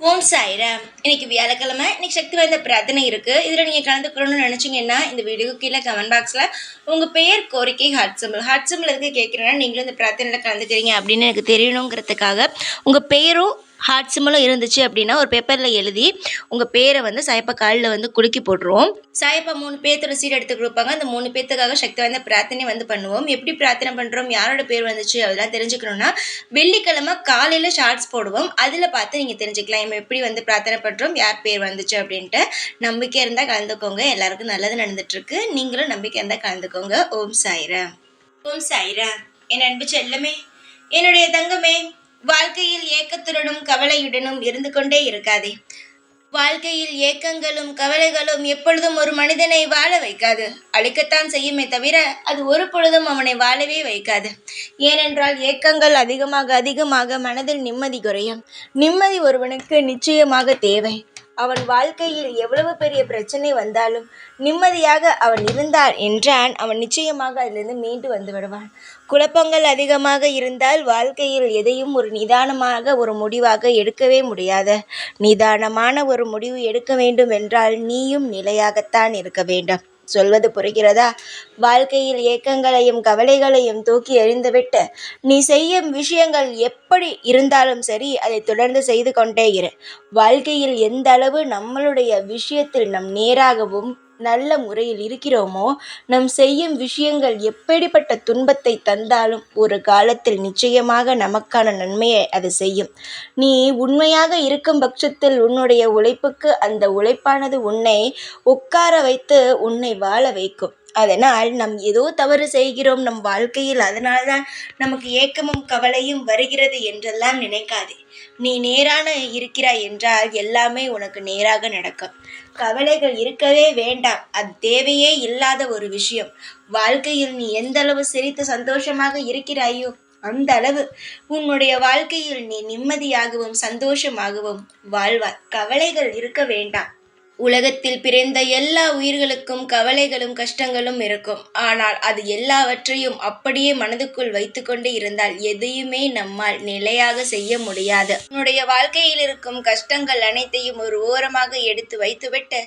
ஓம் சாய்ராம். இன்னைக்கு வியாழக்கிழமை. இன்னைக்கு சக்தி வாய்ந்த பிரார்த்தனை இருக்கு. இதுல நீங்க கலந்துக்கணும்னு நினைச்சீங்கன்னா இந்த வீடியோக்கு கீழே கமெண்ட் பாக்ஸ்ல உங்க பெயர், கோரிக்கை, ஹார்ட் சிம்பிள் எதுக்கு கேட்கிறேன்னா, நீங்களும் இந்த பிரார்த்தனையில கலந்துக்கிறீங்க அப்படின்னு எனக்கு தெரியணுங்கிறதுக்காக உங்க பெயரும் ஹார்ட் சிம்பிளும் இருந்துச்சு அப்படின்னா ஒரு பேப்பரில் எழுதி உங்கள் பேரை சாயப்பா காலில் குலுக்கி போட்டுருவோம். சாயப்பா 3 பேர்த்தோட சீட் எடுத்து கொடுப்பாங்க. அந்த 3 பேர்த்துக்காக சக்தி வாய்ந்த பிரார்த்தனை பண்ணுவோம். எப்படி பிரார்த்தனை பண்ணுறோம், யாரோட பேர் வந்துச்சு அதெல்லாம் தெரிஞ்சுக்கணும்னா வெள்ளிக்கிழமை காலையில் ஷார்ட்ஸ் போடுவோம். அதில் பார்த்து நீங்கள் தெரிஞ்சுக்கலாம் நம்ம எப்படி பிரார்த்தனை பண்ணுறோம், யார் பேர் வந்துச்சு அப்படின்ட்டு. நம்பிக்கை இருந்தால் கலந்துக்கோங்க. எல்லாருக்கும் நல்லது நடந்துட்டுருக்கு. நீங்களும் நம்பிக்கை இருந்தால் கலந்துக்கோங்க. ஓம் சாய்ராம். ஓம் சாய்ராம். என் அன்பு செல்லமே, என்னுடைய தங்கமே, வாழ்க்கையில் ஏக்கத்துடனும் கவலையுடனும் இருந்து கொண்டே இருக்காதே. வாழ்க்கையில் ஏக்கங்களும் கவலைகளும் எப்பொழுதும் ஒரு மனிதனை வாழ வைக்காது, அழிக்கத்தான் செய்யுமே தவிர அது ஒரு பொழுதும் அவனை வாழவே வைக்காது. ஏனென்றால் ஏக்கங்கள் அதிகமாக அதிகமாக மனதில் நிம்மதி குறையும். நிம்மதி ஒருவனுக்கு நிச்சயமாக தேவை. அவன் வாழ்க்கையில் எவ்வளவு பெரிய பிரச்சனை வந்தாலும் நிம்மதியாக அவன் இருந்தான் என்றான், அவன் நிச்சயமாக அதிலிருந்து மீண்டு வந்து விடுவான். குழப்பங்கள் அதிகமாக இருந்தால் வாழ்க்கையில் எதையும் ஒரு நிதானமாக ஒரு முடிவாக எடுக்கவே முடியாது. நிதானமான ஒரு முடிவு எடுக்க வேண்டும் என்றால் நீயும் நிலையாகத்தான் இருக்க வேண்டும். சொல்வது புரிகிறதா? வாழ்க்கையில் ஏக்கங்களையும் கவலைகளையும் தூக்கி எறிந்துவிட்டு நீ செய்யும் விஷயங்கள் எப்படி இருந்தாலும் சரி, அதை தொடர்ந்து செய்து கொண்டே இரு. வாழ்க்கையில் எந்த அளவு நம்மளுடைய விஷயத்தில் நம் நேராகவும் நல்ல முறையில் இருக்கிறோமோ, நம் செய்யும் விஷயங்கள் எப்படிப்பட்ட துன்பத்தை தந்தாலும் ஒரு காலத்தில் நிச்சயமாக நமக்கான நன்மையை அது செய்யும். நீ உண்மையாக இருக்கும் பட்சத்தில் உன்னுடைய உழைப்புக்கு அந்த உழைப்பானது உன்னை உட்கார வைத்து உன்னை வாழ வைக்கும். அதனால் நம் ஏதோ தவறு செய்கிறோம் நம் வாழ்க்கையில், அதனால்தான் நமக்கு ஏக்கமும் கவலையும் வருகிறது என்றெல்லாம் நினைக்காதே. நீ நேரான இருக்கிறாய் என்றால் எல்லாமே உனக்கு நேராக நடக்கும். கவலைகள் இருக்கவே வேண்டாம், அது தேவையே இல்லாத ஒரு விஷயம். வாழ்க்கையில் நீ எந்த அளவு சிரித்து சந்தோஷமாக இருக்கிறாயோ அந்த அளவு உன்னுடைய வாழ்க்கையில் நீ நிம்மதியாகவும் சந்தோஷமாகவும் வாழ்வாய். கவலைகள் இருக்க வேண்டாம். உலகத்தில் பிறந்த எல்லா உயிர்களுக்கும் கவலைகளும் கஷ்டங்களும் இருக்கும். ஆனால் அது எல்லாவற்றையும் அப்படியே மனதுக்குள் வைத்து கொண்டு இருந்தால் எதையுமே நம்மால் நிலையாக செய்ய முடியாது. உன்னுடைய வாழ்க்கையில் இருக்கும் கஷ்டங்கள் அனைத்தையும் ஒரு ஓரமாக எடுத்து வைத்துவிட்டு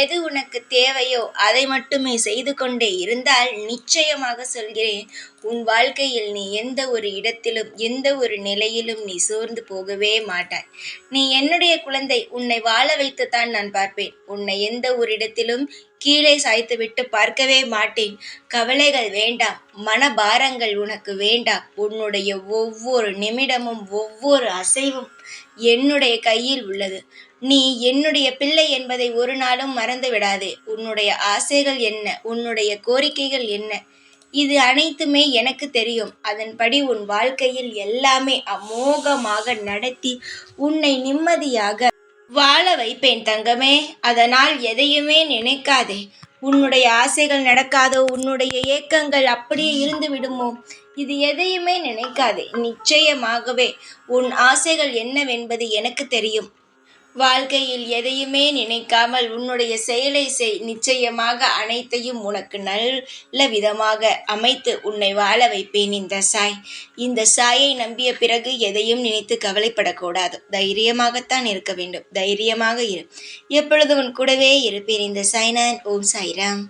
எது உனக்கு தேவையோ அதை மட்டுமே செய்து கொண்டே இருந்தால் நிச்சயமாக சொல்கிறேன், உன் வாழ்க்கையில் நீ எந்த ஒரு இடத்திலும் எந்த ஒரு நிலையிலும் நீ சோர்ந்து போகவே மாட்டாய். நீ என்னுடைய குழந்தை, உன்னை வாழ வைத்துத்தான் நான் பார்ப்பேன். உன்னை எந்த ஒரு இடத்திலும் கீழே சாய்த்துவிட்டு பார்க்கவே மாட்டேன். கவலைகள் வேண்டாம், மனபாரங்கள் உனக்கு வேண்டாம். உன்னுடைய ஒவ்வொரு நிமிடமும் ஒவ்வொரு அசைவும் என்னுடைய கையில் உள்ளது. நீ என்னுடைய பிள்ளை என்பதை ஒரு நாளும் மறந்து விடாதே. உன்னுடைய ஆசைகள் என்ன, உன்னுடைய கோரிக்கைகள் என்ன, இது அனைத்துமே எனக்கு தெரியும். அதன்படி உன் வாழ்க்கையில் எல்லாமே அமோகமாக நடத்தி உன்னை நிம்மதியாக வாழ வைப்பேன் தங்கமே. அதனால் எதையுமே நினைக்காதே. உன்னுடைய ஆசைகள் நடக்காதோ, உன்னுடைய ஏக்கங்கள் அப்படியே இருந்து விடுமோ, இது எதையுமே நினைக்காதே. நிச்சயமாகவே உன் ஆசைகள் என்னவென்பது எனக்கு தெரியும். வாழ்க்கையில் எதையுமே நினைக்காமல் உன்னுடைய செயலை செய். நிச்சயமாக அனைத்தையும் உனக்கு நல்ல விதமாக அமைத்து உன்னை வாழ வைப்பேன். இந்த சாயை நம்பிய பிறகு எதையும் நினைத்து கவலைப்படக்கூடாது. தைரியமாகத்தான் இருக்க வேண்டும். தைரியமாக இரு. எப்பொழுது உன் கூடவே இருப்பேன். இந்த சாய்நாதன். ஓம் சாய்ராம்.